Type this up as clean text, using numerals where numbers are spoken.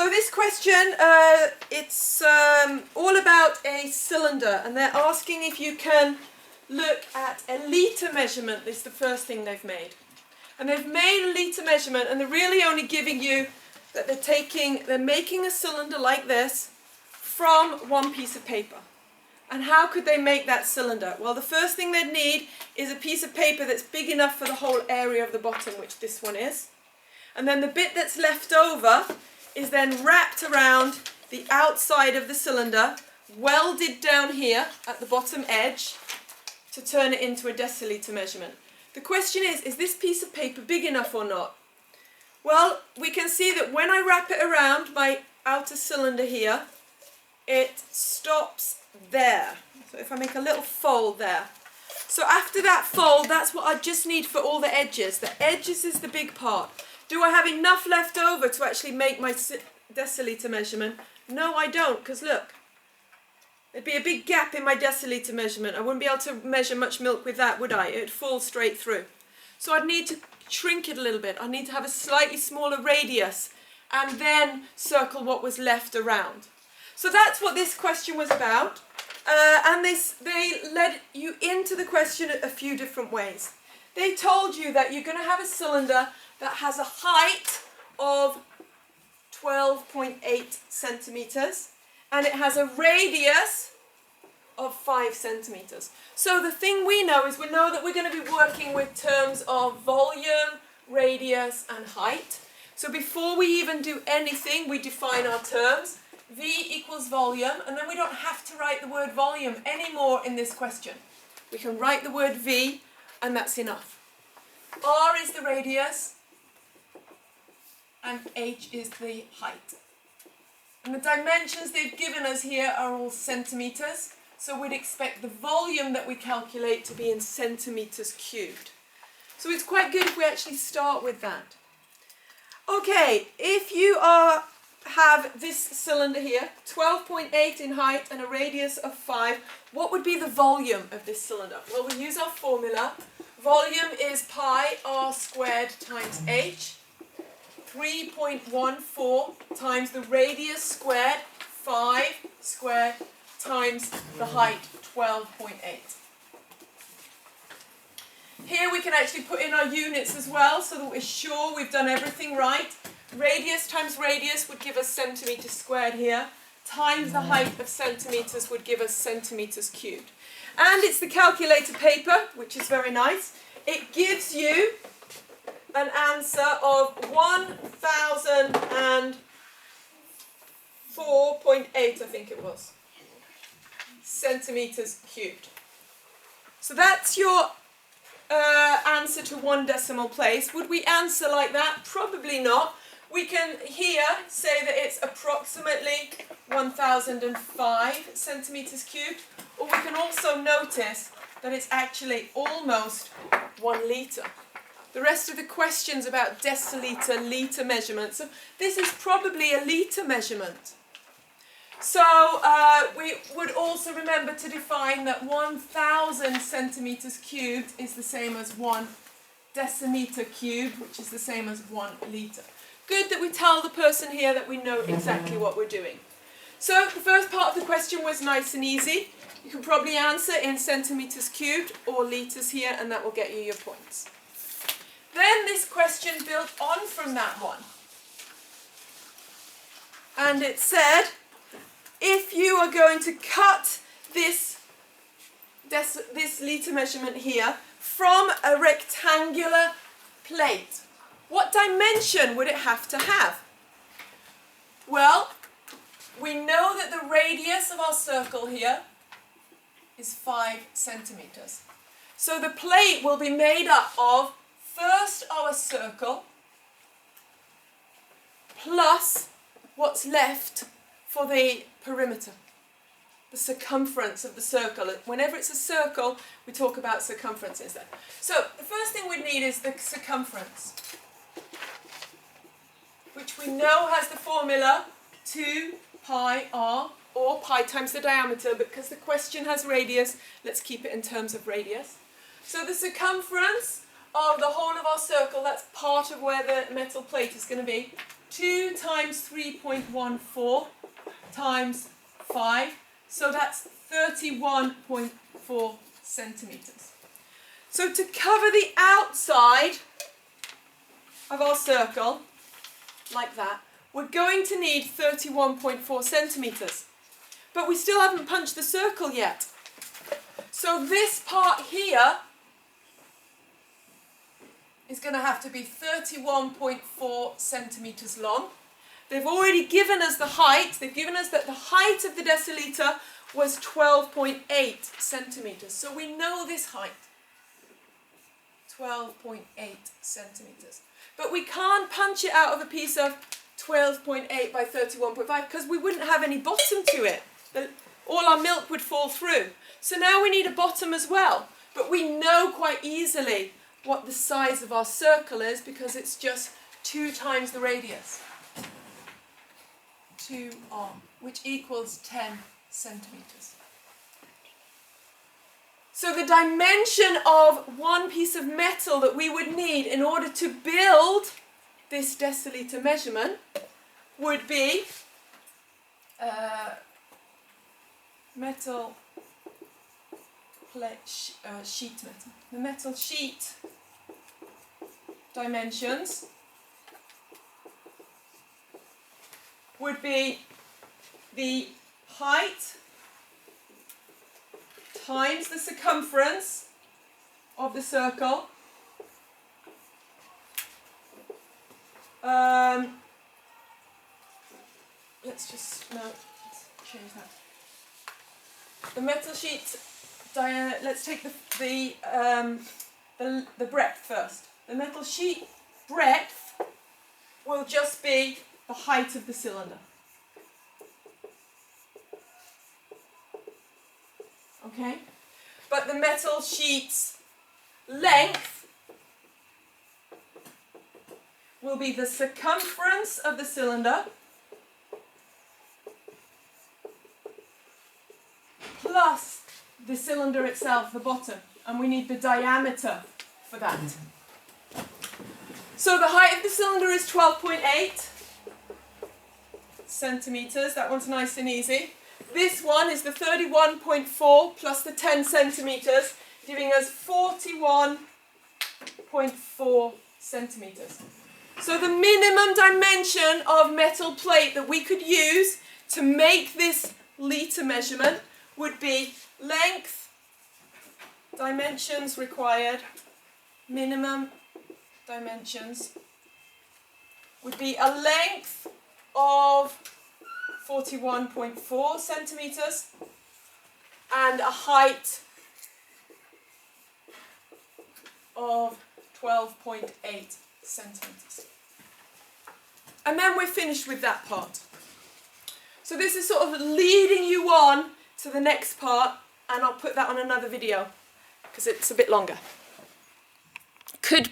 So this question, it's all about a cylinder, and they're asking if you can look at a litre measurement. This is the first thing they've made. And they've made a litre measurement, and they're really only giving you that they're making a cylinder like this from one piece of paper. And how could they make that cylinder? Well, the first thing they'd need is a piece of paper that's big enough for the whole area of the bottom, which this one is. And then the bit that's left over is then wrapped around the outside of the cylinder, welded down here at the bottom edge to turn it into a decilitre measurement. The question is this piece of paper big enough or not? Well, we can see that when I wrap it around my outer cylinder here, it stops there. So if I make a little fold there. So after that fold, that's what I just need for all the edges. The edges is the big part. Do I have enough left over to actually make my decilitre measurement? No, I don't, because look, there'd be a big gap in my decilitre measurement. I wouldn't be able to measure much milk with that, would I? It'd fall straight through. So I'd need to shrink it a little bit. I need to have a slightly smaller radius and then circle what was left around. So that's what this question was about. And they led you into the question a few different ways. They told you that you're going to have a cylinder that has a height of 12.8 centimetres and it has a radius of 5 centimetres. So the thing we know is we know that we're going to be working with terms of volume, radius and height. So before we even do anything, we define our terms. V equals volume, and then we don't have to write the word volume anymore in this question. We can write the word V and that's enough. R is the radius and H is the height. And the dimensions they've given us here are all centimetres, so we'd expect the volume that we calculate to be in centimetres cubed. So it's quite good if we actually start with that. Okay, if you have this cylinder here, 12.8 in height and a radius of 5, what would be the volume of this cylinder? Well, we use our formula. Volume is pi r squared times h, 3.14 times the radius squared, 5 squared, times the height, 12.8. Here we can actually put in our units as well so that we're sure we've done everything right. Radius times radius would give us centimetres squared here, times the height of centimetres would give us centimetres cubed. And it's the calculator paper, which is very nice. It gives you an answer of 1004.8, I think it was, centimetres cubed. So that's your answer to one decimal place. Would we answer like that? Probably not. We can here say that it's approximately 1005 centimetres cubed, or we can also notice that it's actually almost 1 litre. The rest of the question's about decilitre, litre measurements. So this is probably a litre measurement. So we would also remember to define that 1000 centimetres cubed is the same as 1 decimetre cubed, which is the same as 1 litre. Good that we tell the person here that we know exactly what we're doing. So the first part of the question was nice and easy. You can probably answer in centimetres cubed or litres here, and that will get you your points. Then this question built on from that one. And it said, if you are going to cut this litre measurement here from a rectangular plate, what dimension would it have to have? Well, we know that the radius of our circle here is 5 centimetres. So the plate will be made up of first our circle plus what's left for the perimeter, the circumference of the circle. Whenever it's a circle, we talk about circumference instead. So the first thing we need is the circumference, which we know has the formula 2 pi r, or pi times the diameter, but because the question has radius, let's keep it in terms of radius. So the circumference of the whole of our circle, that's part of where the metal plate is going to be, 2 times 3.14 times 5, so that's 31.4 centimetres. So to cover the outside of our circle, like that, we're going to need 31.4 centimetres. But we still haven't punched the circle yet. So this part here is going to have to be 31.4 centimetres long. They've already given us the height. They've given us that the height of the deciliter was 12.8 centimetres. So we know this height. 12.8 centimetres. But we can't punch it out of a piece of 12.8 by 31.5 because we wouldn't have any bottom to it. All our milk would fall through. So now we need a bottom as well. But we know quite easily what the size of our circle is because it's just 2 times the radius. 2r, which equals 10 centimetres. So the dimension of one piece of metal that we would need in order to build this deciliter measurement would be metal sheet metal. The metal sheet dimensions would be the height times the circumference of the circle let's change that. The metal sheet let's take the breadth first. The metal sheet breadth will just be the height of the cylinder. Okay? But the metal sheet's length will be the circumference of the cylinder plus the cylinder itself, the bottom, and we need the diameter for that. So the height of the cylinder is 12.8 centimetres. That one's nice and easy. This one is the 31.4 plus the 10 centimetres, giving us 41.4 centimetres. So the minimum dimension of metal plate that we could use to make this litre measurement would be length, dimensions required, minimum dimensions would be a length of 41.4 centimetres and a height of 12.8 centimetres. And then we're finished with that part. So this is sort of leading you on to the next part, and I'll put that on another video because it's a bit longer. Could be.